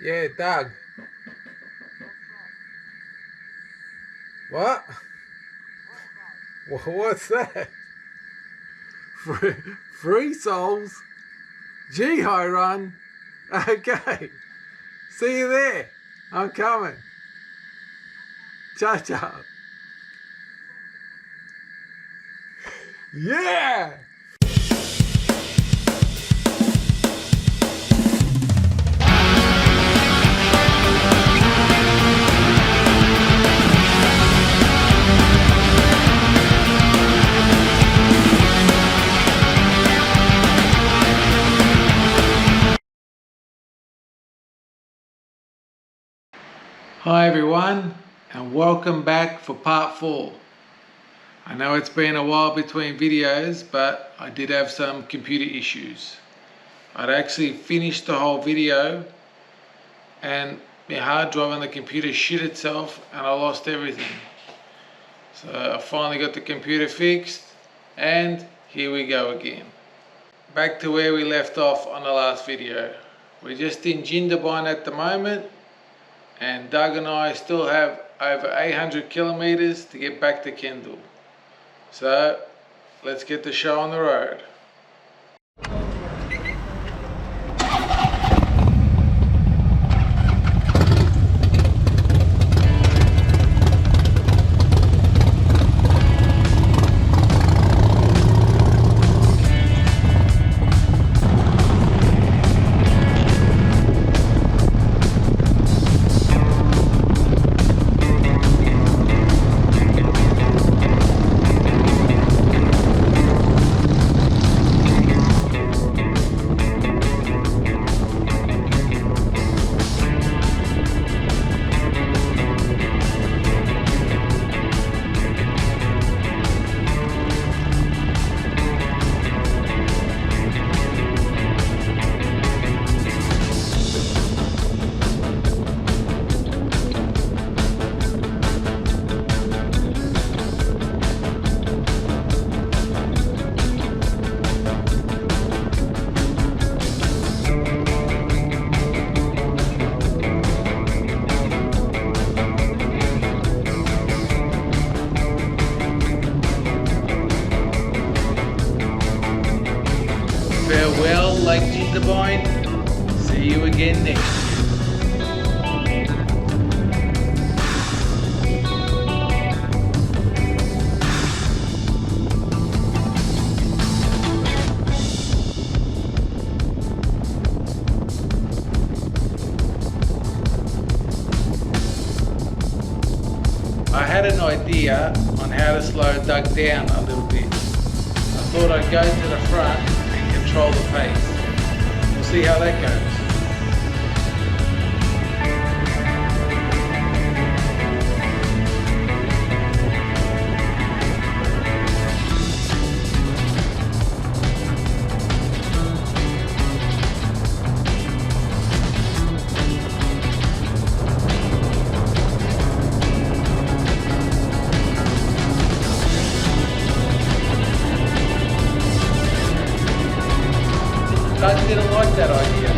Yeah, Doug. What? What's that? Free souls? Geehi run? Okay. See you there. I'm coming. Cha-cha. Yeah! Hi everyone, and welcome back for part 4. I know it's been a while between videos, but I did have some computer issues. I'd actually finished the whole video and my hard drive on the computer shit itself and I lost everything. So I finally got the computer fixed and here we go again. Back to where we left off on the last video. We're just in Jindabyne at the moment, and Doug and I still have over 800 kilometers to get back to Kendall. So let's get the show on the road. Farewell, Lake Jindabyne. See you again next year. I had an idea on how to slow Doug down a little bit. I thought I'd go to the front and control the pace. We'll see how that goes. Doug didn't like that idea.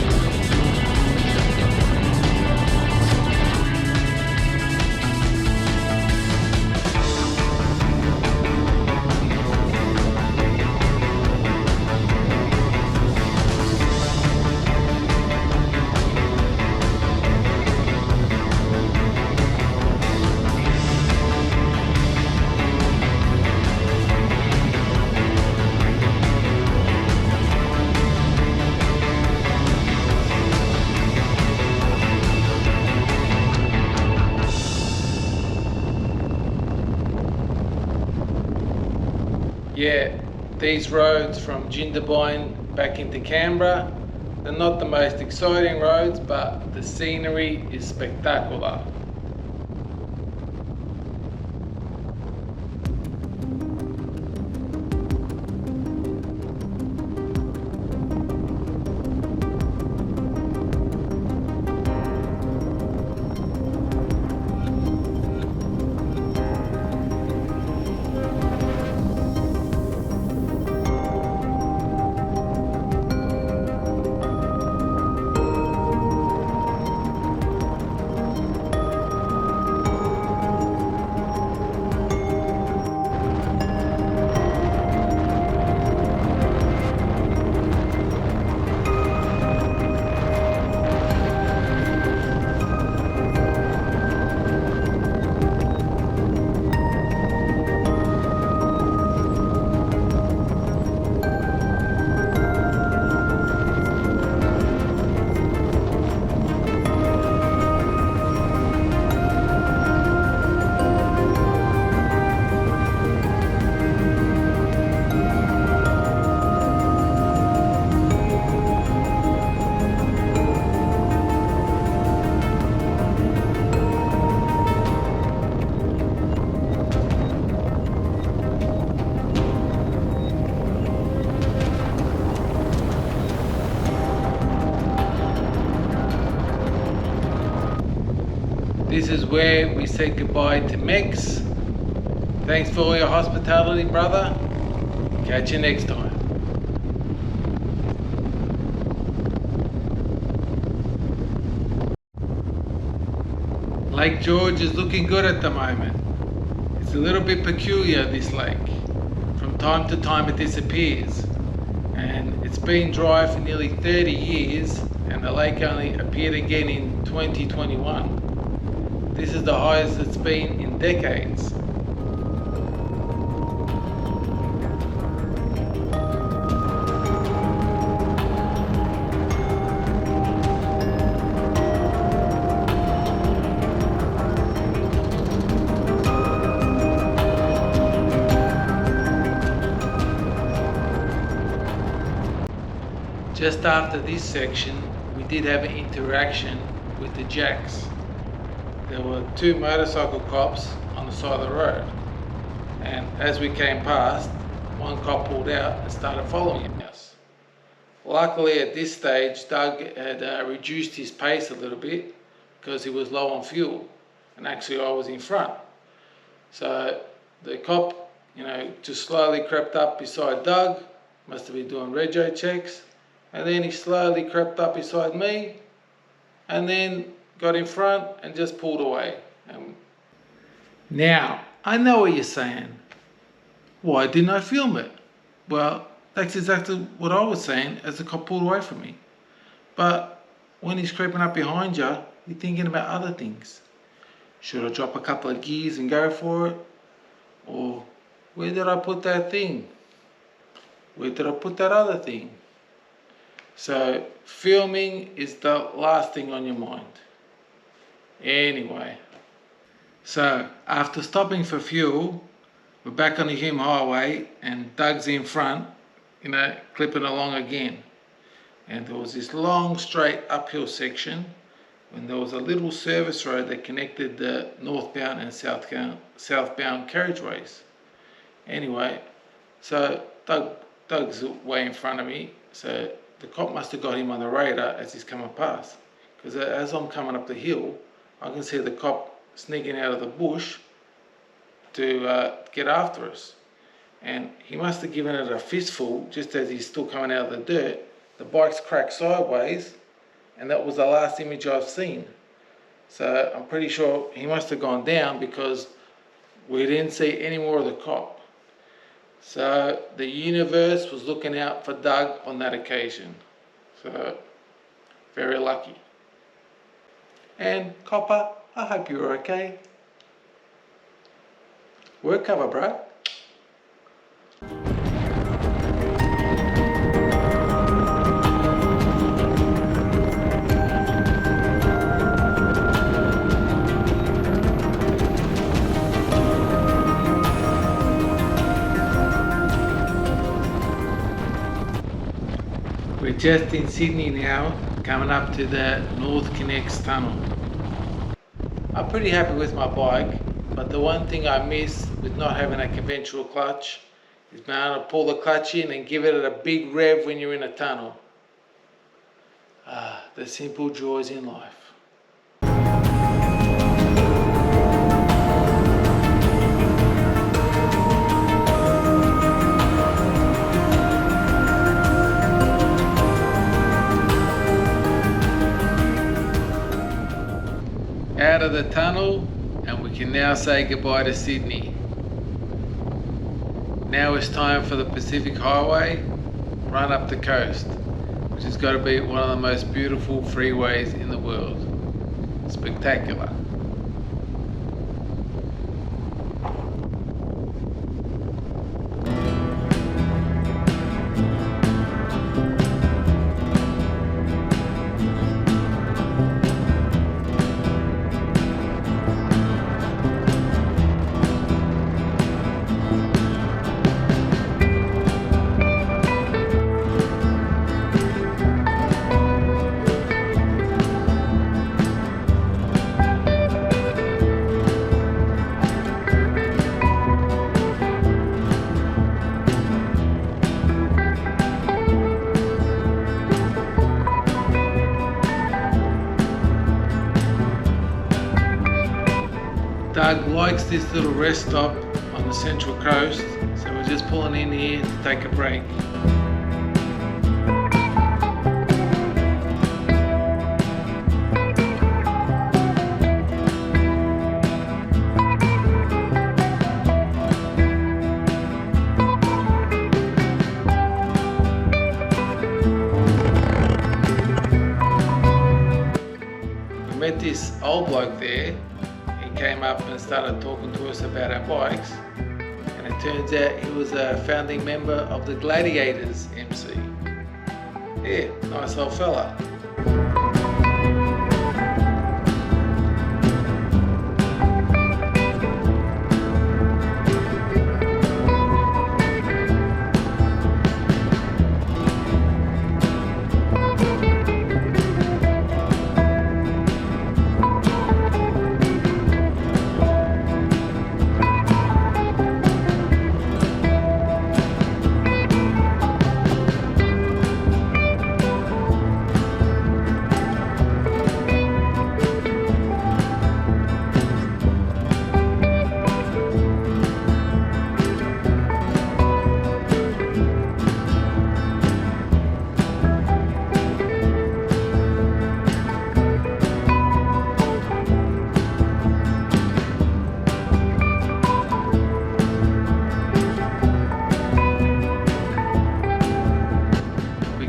Yeah, these roads from Jindabyne back into Canberra, they're not the most exciting roads, but the scenery is spectacular. this is where we say goodbye to Mex. Thanks for all your hospitality, brother. Catch you next time. Lake George is looking good at the moment. It's a little bit peculiar, this lake. From time to time it disappears. And it's been dry for nearly 30 years, and the lake only appeared again in 2021. This is the highest it's been in decades. Just after this section, we did have an interaction with the jacks. There were two motorcycle cops on the side of the road, and as we came past, one cop pulled out and started following us. Luckily at this stage, Doug had reduced his pace a little bit because he was low on fuel, and actually I was in front. So the cop, just slowly crept up beside Doug, must have been doing rego checks. And then he slowly crept up beside me and then got in front and just pulled away. Now, I know what you're saying. Why didn't I film it? Well, that's exactly what I was saying as the cop pulled away from me. But when he's creeping up behind you, you're thinking about other things. Should I drop a couple of gears and go for it? Or where did I put that thing? Where did I put that other thing? So filming is the last thing on your mind. Anyway, so after stopping for fuel, we're back on the Hume Highway and Doug's in front, clipping along again. And there was this long straight uphill section when there was a little service road that connected the northbound and southbound carriageways. Anyway, so Doug's way in front of me, so the cop must have got him on the radar as he's coming past, because as I'm coming up the hill, I can see the cop sneaking out of the bush to get after us. And he must have given it a fistful just as he's still coming out of the dirt. The bike's cracked sideways, and that was the last image I've seen. So I'm pretty sure he must have gone down because we didn't see any more of the cop. So the universe was looking out for Doug on that occasion. So very lucky. And copper, I hope you're okay. Work cover, bro. We're just in Sydney now, coming up to the North Connects tunnel. I'm pretty happy with my bike, but the one thing I miss with not having a conventional clutch is being able to pull the clutch in and give it a big rev when you're in a tunnel. The simple joys in life. Out of the tunnel, and we can now say goodbye to Sydney. Now it's time for the Pacific Highway run up the coast, which has got to be one of the most beautiful freeways in the world. Spectacular. Doug likes this little rest stop on the Central Coast, so we're just pulling in here to take a break. We met this old bloke there. He came up and started talking to us about our bikes, and it turns out he was a founding member of the Gladiators MC. Yeah, nice old fella.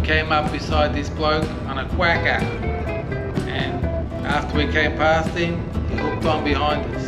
Came up beside this bloke on a quacker, and after we came past him, he hooked on behind us.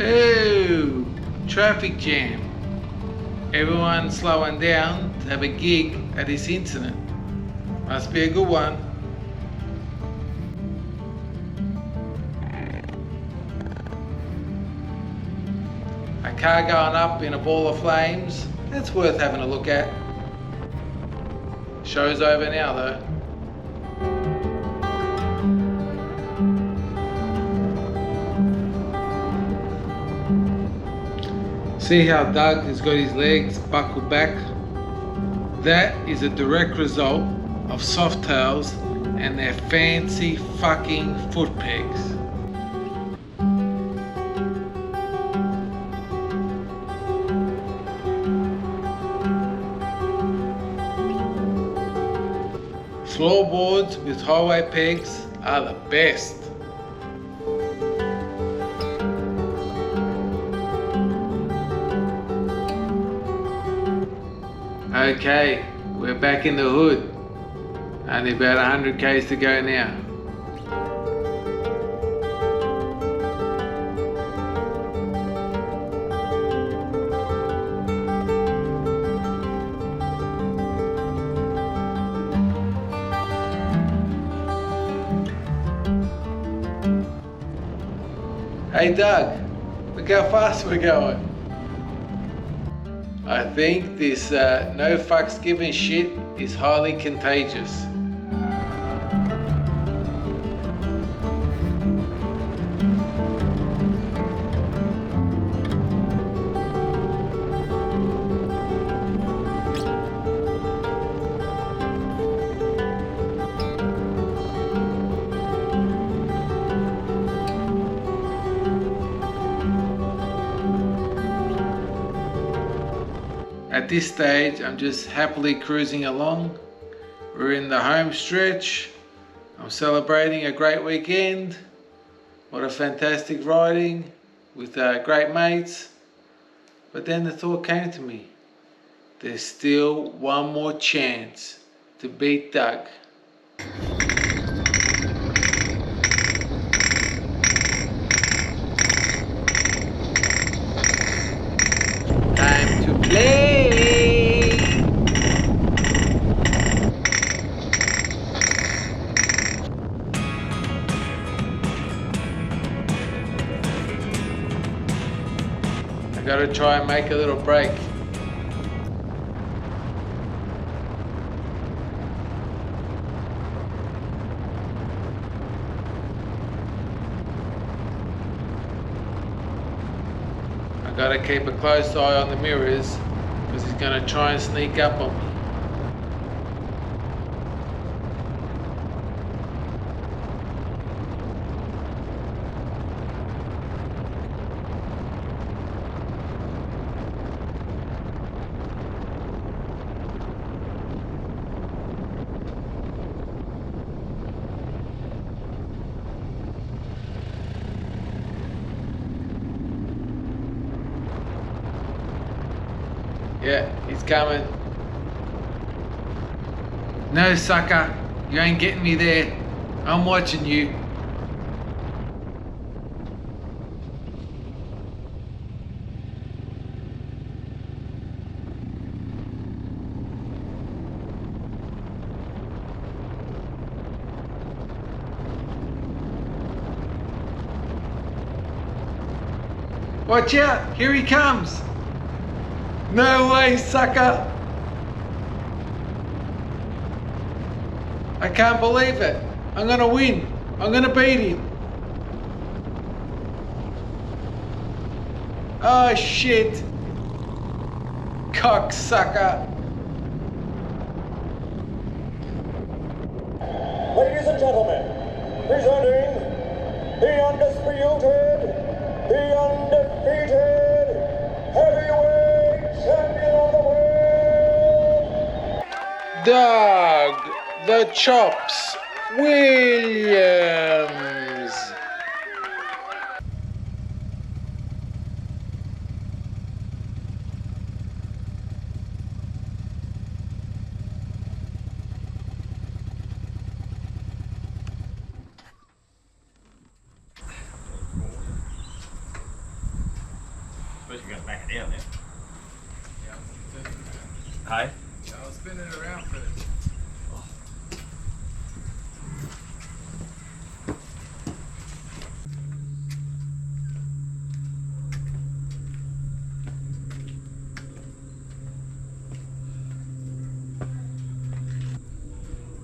Oh, traffic jam. Everyone slowing down to have a gig at this incident. Must be a good one. A car going up in a ball of flames. That's worth having a look at. Show's over now though. See how Doug has got his legs buckled back? That is a direct result of Softails and their fancy fucking foot pegs. Floorboards with highway pegs are the best. Okay, we're back in the hood. Only about 100 k's to go now. Hey Doug, look how fast we're going. I think this no fucks given shit is highly contagious. At this stage, I'm just happily cruising along. We're in the home stretch. I'm celebrating a great weekend. What a fantastic riding with great mates. But then the thought came to me, there's still one more chance to beat Doug. Time to play! I gotta try and make a little break. I gotta keep a close eye on the mirrors because he's gonna try and sneak up on me. Yeah, he's coming. No, sucker, you ain't getting me there. I'm watching you. Watch out, here he comes. No way, sucker! I can't believe it. I'm gonna win. I'm gonna beat him. Oh shit! Cocksucker! Ladies and gentlemen, presenting the undisputed, the undefeated heavyweight champion of the world, Doug the Chops Williams. Suppose you're going to back it down there. Hey? Yeah, I'll spin it around first.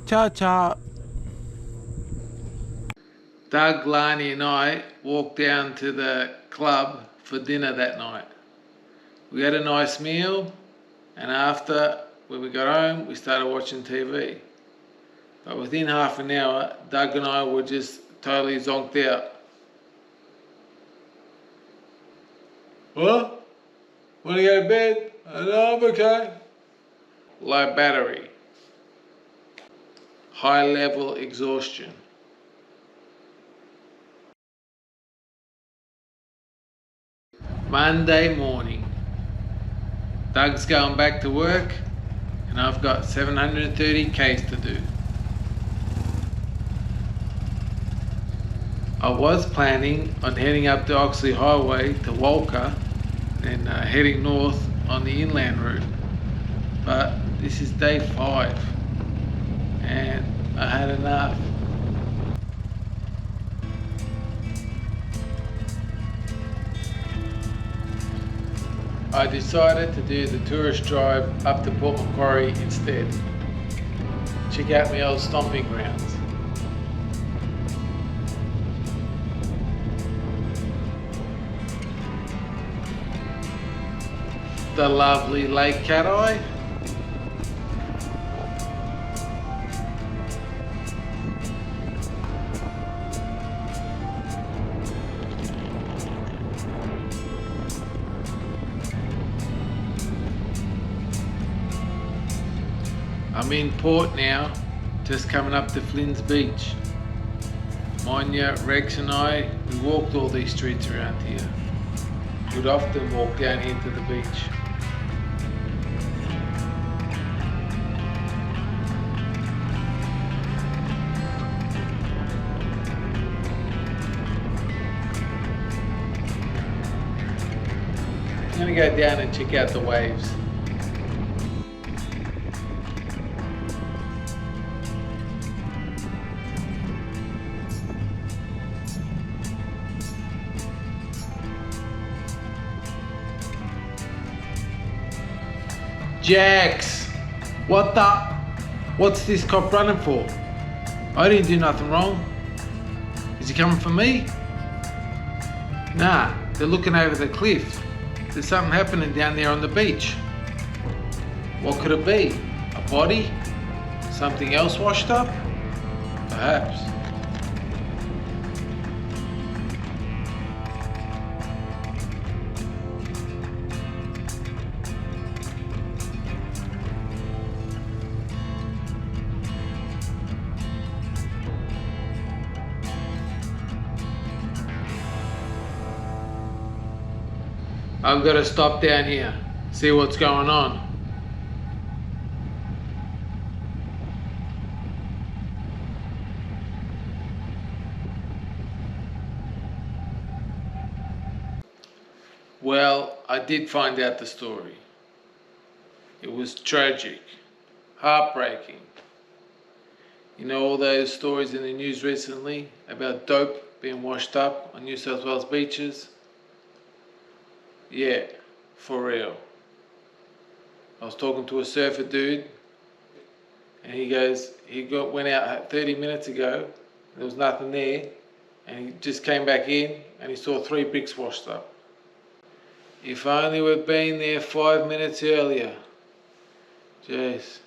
Ciao, ciao. Doug, Lani and I walked down to the club for dinner that night. We had a nice meal, and after, when we got home, we started watching TV. But within half an hour, Doug and I were just totally zonked out. What? Want to go to bed? No, I'm okay. Low battery. High level exhaustion. Monday morning. Doug's going back to work and I've got 730 Ks to do. I was planning on heading up the Oxley Highway to Walker and heading north on the inland route, but this is day 5 and I had enough. I decided to do the tourist drive up to Port Macquarie instead. Check out my old stomping grounds. The lovely Lake Cat-Eye. I'm in port now, just coming up to Flynn's Beach. Monya, Rex and I, we walked all these streets around here. We'd often walk down here to the beach. I'm gonna go down and check out the waves. Jax! What's this cop running for? I didn't do nothing wrong. Is he coming for me? Nah, they're looking over the cliff. There's something happening down there on the beach. What could it be? A body? Something else washed up? Perhaps. I've got to stop down here, see what's going on. Well, I did find out the story. It was tragic, heartbreaking. You know all those stories in the news recently about dope being washed up on New South Wales beaches? Yeah, for real. I was talking to a surfer dude and he goes, went out 30 minutes ago, there was nothing there, and he just came back in and he saw 3 bricks washed up. If only we'd been there 5 minutes earlier. Jeez,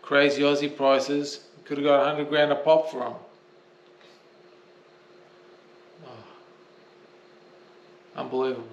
crazy Aussie prices, could have got 100 grand a pop for them. Oh, unbelievable.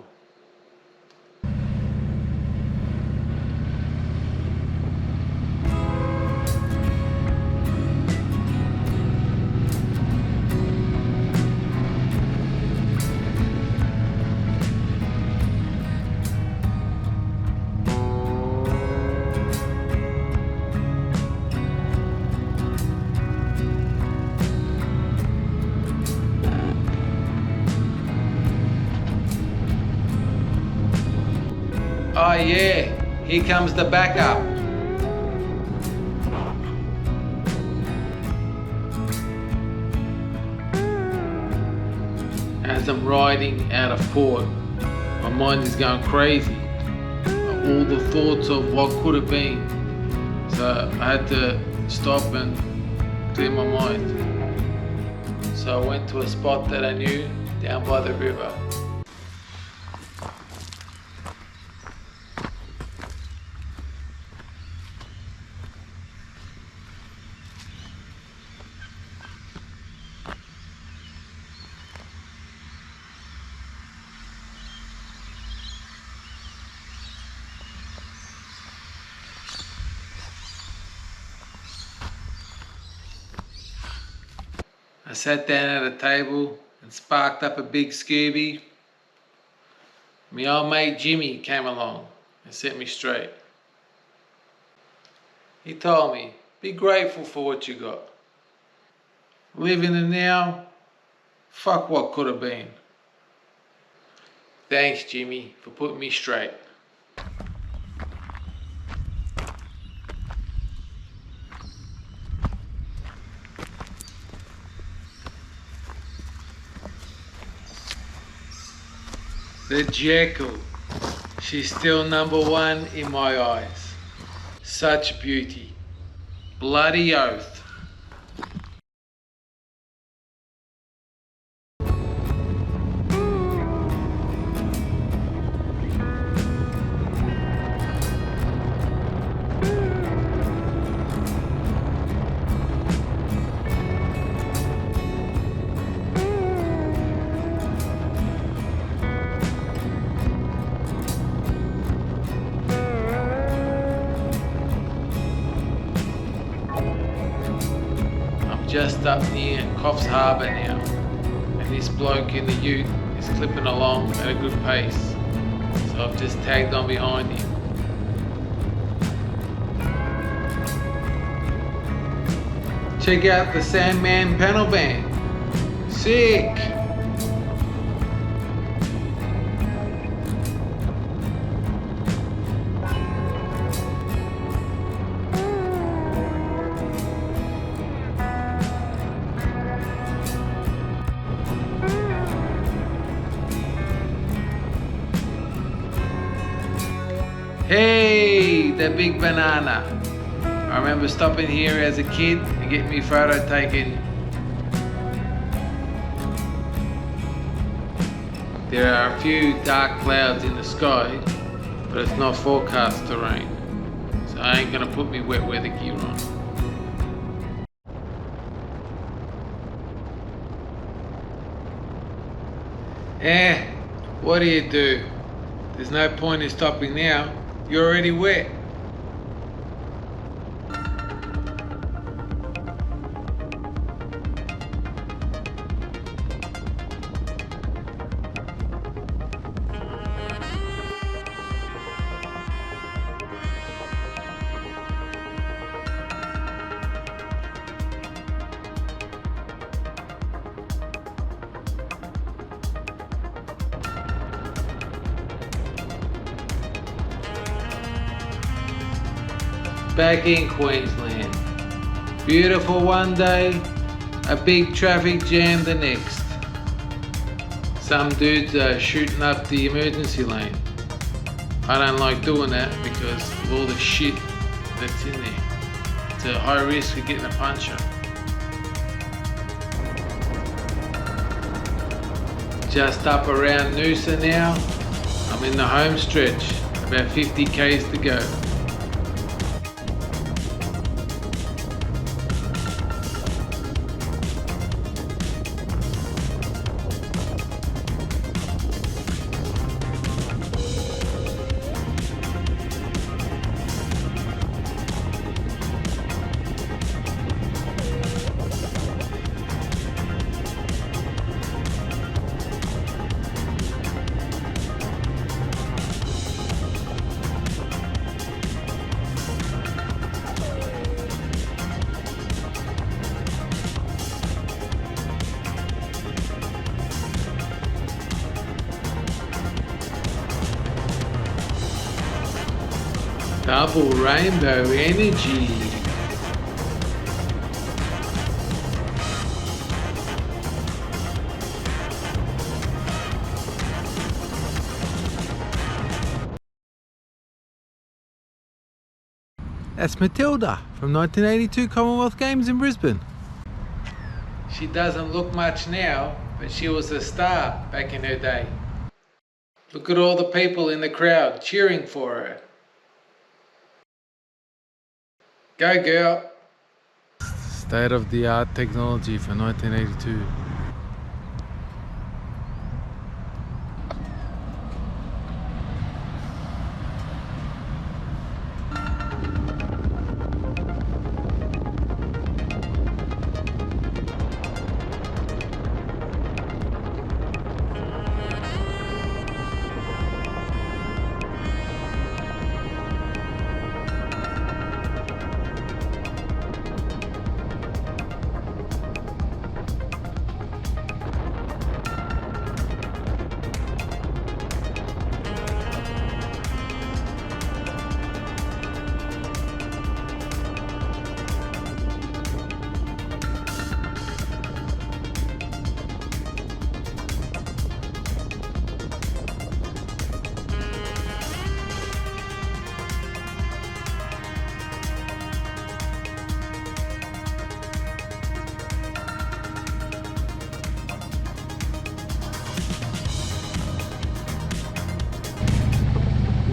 Oh yeah, here comes the backup. As I'm riding out of port, my mind is going crazy. All the thoughts of what could have been. So I had to stop and clear my mind. So I went to a spot that I knew down by the river. I sat down at a table and sparked up a big Scooby. My old mate Jimmy came along and set me straight. He told me, be grateful for what you got. Live in the now, fuck what could have been. Thanks Jimmy for putting me straight. The Jekyll, she's still #1 in my eyes. Such beauty. Bloody oath. just up near Coffs Harbour now, and this bloke in the ute is clipping along at a good pace, so I've just tagged on behind him. Check out the Sandman panel van. Sick! Hey, the big banana. I remember stopping here as a kid and getting me photo taken. There are a few dark clouds in the sky, but it's not forecast to rain, so I ain't gonna put me wet weather gear on. What do you do? There's no point in stopping now. You're already wet. Back in Queensland. Beautiful one day, a big traffic jam the next. Some dudes are shooting up the emergency lane. I don't like doing that because of all the shit that's in there. It's a high risk of getting a puncture. Just up around Noosa now. I'm in the home stretch, about 50 k's to go. Double rainbow energy. That's Matilda from 1982 Commonwealth Games in Brisbane. She doesn't look much now, but she was a star back in her day. Look at all the people in the crowd cheering for her. Go girl! State-of-the-art technology for 1982.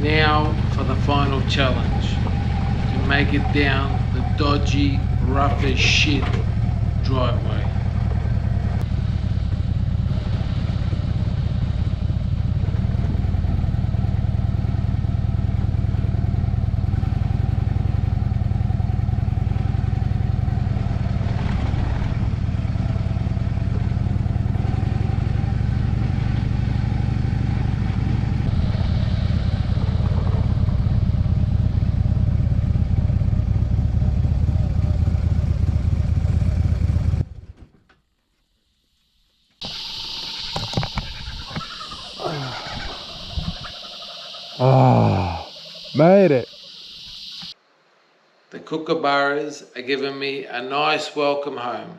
Now for the final challenge, to make it down the dodgy, rough as shit driveway. Ah, made it. The kookaburras are giving me a nice welcome home.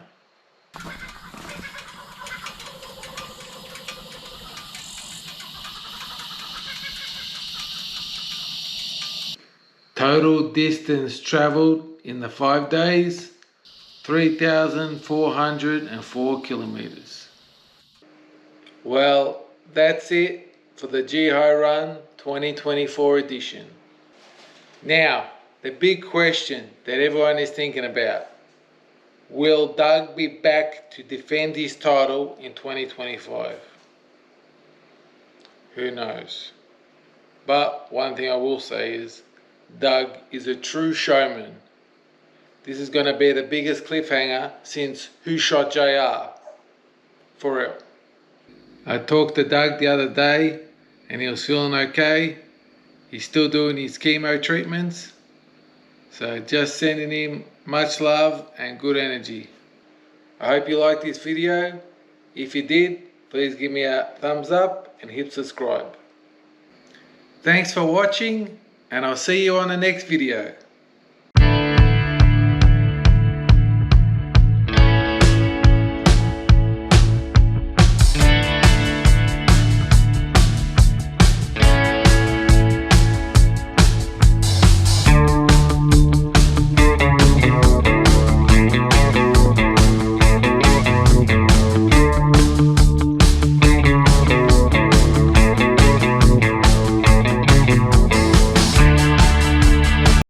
Total distance travelled in the 5 days, 3,404 kilometres. Well, that's it for the Geehi Run 2024 edition. Now, the big question that everyone is thinking about. Will Doug be back to defend his title in 2025? Who knows? But one thing I will say is Doug is a true showman. This is going to be the biggest cliffhanger since Who Shot JR? For real. I talked to Doug the other day and he was feeling okay. He's still doing his chemo treatments. So just sending him much love and good energy. I hope you liked this video. If you did, please give me a thumbs up and hit subscribe. Thanks for watching, and I'll see you on the next video.